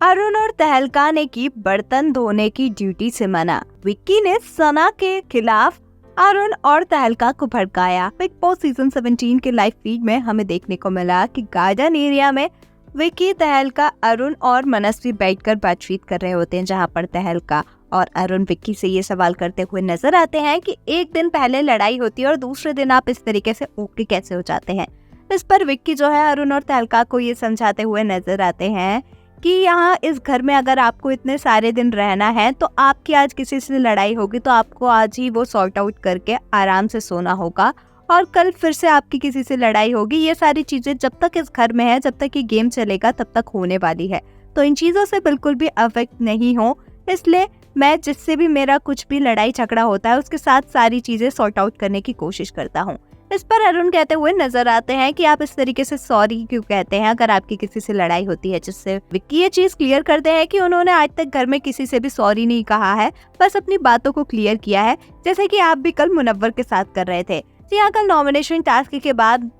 अरुण और तहलका ने की बर्तन धोने की ड्यूटी से मना। विक्की ने सना के खिलाफ अरुण और तहलका को भड़काया। बिग बॉस सीजन 17 के लाइव फीड में हमें देखने को मिला कि गार्डन एरिया में विक्की, तहलका, अरुण और मनस्वी बैठकर बातचीत कर रहे होते हैं, जहां पर तहलका और अरुण विक्की से ये सवाल करते हुए नजर आते हैं कि एक दिन पहले लड़ाई होती है और दूसरे दिन आप इस तरीके से ओके कैसे हो जाते हैं। इस पर विक्की जो है अरुण और तहलका को ये समझाते हुए नजर आते हैं कि यहाँ इस घर में अगर आपको इतने सारे दिन रहना है तो आपकी आज किसी से लड़ाई होगी तो आपको आज ही वो सॉर्ट आउट करके आराम से सोना होगा, और कल फिर से आपकी किसी से लड़ाई होगी। ये सारी चीजें जब तक इस घर में है, जब तक ये गेम चलेगा, तब तक होने वाली है। तो इन चीजों से बिल्कुल भी अफेक्ट नहीं हो, इसलिए मैं जिससे भी मेरा कुछ भी लड़ाई झगड़ा होता है उसके साथ सारी चीजें सॉर्ट आउट करने की कोशिश करता हूँ। इस पर अरुण कहते हुए नजर आते हैं कि आप इस तरीके से सॉरी क्यों कहते हैं अगर आपकी किसी से लड़ाई होती है, जिससे विक्की ये चीज क्लियर करते हैं कि उन्होंने आज तक घर में किसी से भी सॉरी नहीं कहा है, बस अपनी बातों को क्लियर किया है, जैसे कि आप भी कल मुनव्वर के साथ कर रहे थे। यहाँ कल नॉमिनेशन टास्क के बाद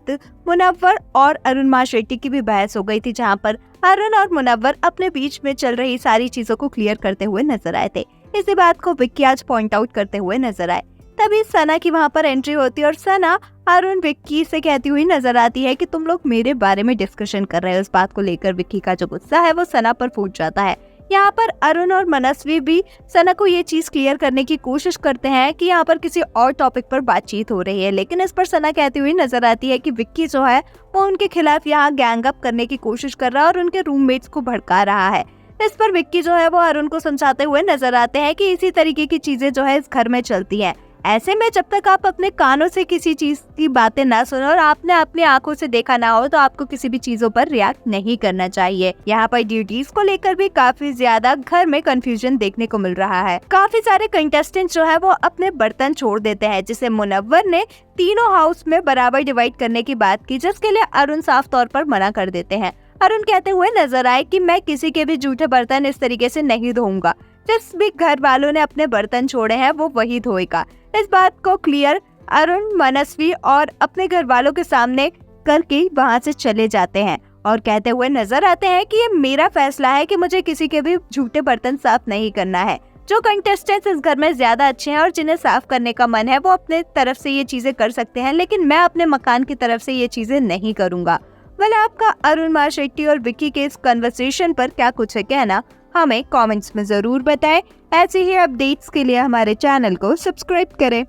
मुनव्वर और अरुणिमा शेट्टी की भी बहस हो गई थी, जहाँ पर अरुण और मुनव्वर अपने बीच में चल रही सारी चीजों को क्लियर करते हुए नजर आए थे। इसी बात को विक्की आज पॉइंट आउट करते हुए नजर आए। तभी सना की वहाँ पर एंट्री होती है और सना अरुण विक्की से कहती हुई नजर आती है कि तुम लोग मेरे बारे में डिस्कशन कर रहे हो। इस बात को लेकर विक्की का जो गुस्सा है वो सना पर फूट जाता है। यहाँ पर अरुण और मनस्वी भी सना को ये चीज क्लियर करने की कोशिश करते हैं कि यहाँ पर किसी और टॉपिक पर बातचीत हो रही है, लेकिन इस पर सना कहती हुई नजर आती है कि विक्की जो है वो उनके खिलाफ यहाँ गैंग अप करने की कोशिश कर रहा है और उनके रूममेट्स को भड़का रहा है। इस पर विक्की जो है वो अरुण को समझाते हुए नजर आते हैं कि इसी तरीके की चीजें जो है इस घर में चलती हैं। ऐसे में जब तक आप अपने कानों से किसी चीज की बातें ना सुनो और आपने अपनी आंखों से देखा ना हो तो आपको किसी भी चीजों पर रिएक्ट नहीं करना चाहिए। यहाँ पर ड्यूटीज को लेकर भी काफी ज्यादा घर में कंफ्यूजन देखने को मिल रहा है। काफी सारे कंटेस्टेंट जो है वो अपने बर्तन छोड़ देते हैं, जिसे मुनव्वर ने तीनों हाउस में बराबर डिवाइड करने की बात की, जिसके लिए अरुण साफ तौर पर मना कर देते हैं। अरुण कहते हुए नजर आए कि मैं किसी के भी जूठे बर्तन इस तरीके से नहीं धोऊंगा, जिस भी घर वालों ने अपने बर्तन छोड़े हैं वो वही धोएगा। इस बात को क्लियर अरुण, मनस्वी और अपने घर वालों के सामने करके वहां से चले जाते हैं और कहते हुए नजर आते हैं कि ये मेरा फैसला है कि मुझे किसी के भी झूठे बर्तन साफ नहीं करना है। जो कंटेस्टेंट्स इस घर में ज्यादा अच्छे हैं और जिन्हें साफ करने का मन है वो अपने तरफ से ये चीजें कर सकते हैं, लेकिन मैं अपने मकान की तरफ से ये चीजें नहीं करूंगा। वेल, आपका अरुणिमा शेट्टी और विक्की के इस कन्वर्सेशन पर क्या कुछ है कहना, हमें कमेंट्स में जरूर बताएं। ऐसे ही अपडेट्स के लिए हमारे चैनल को सब्सक्राइब करें।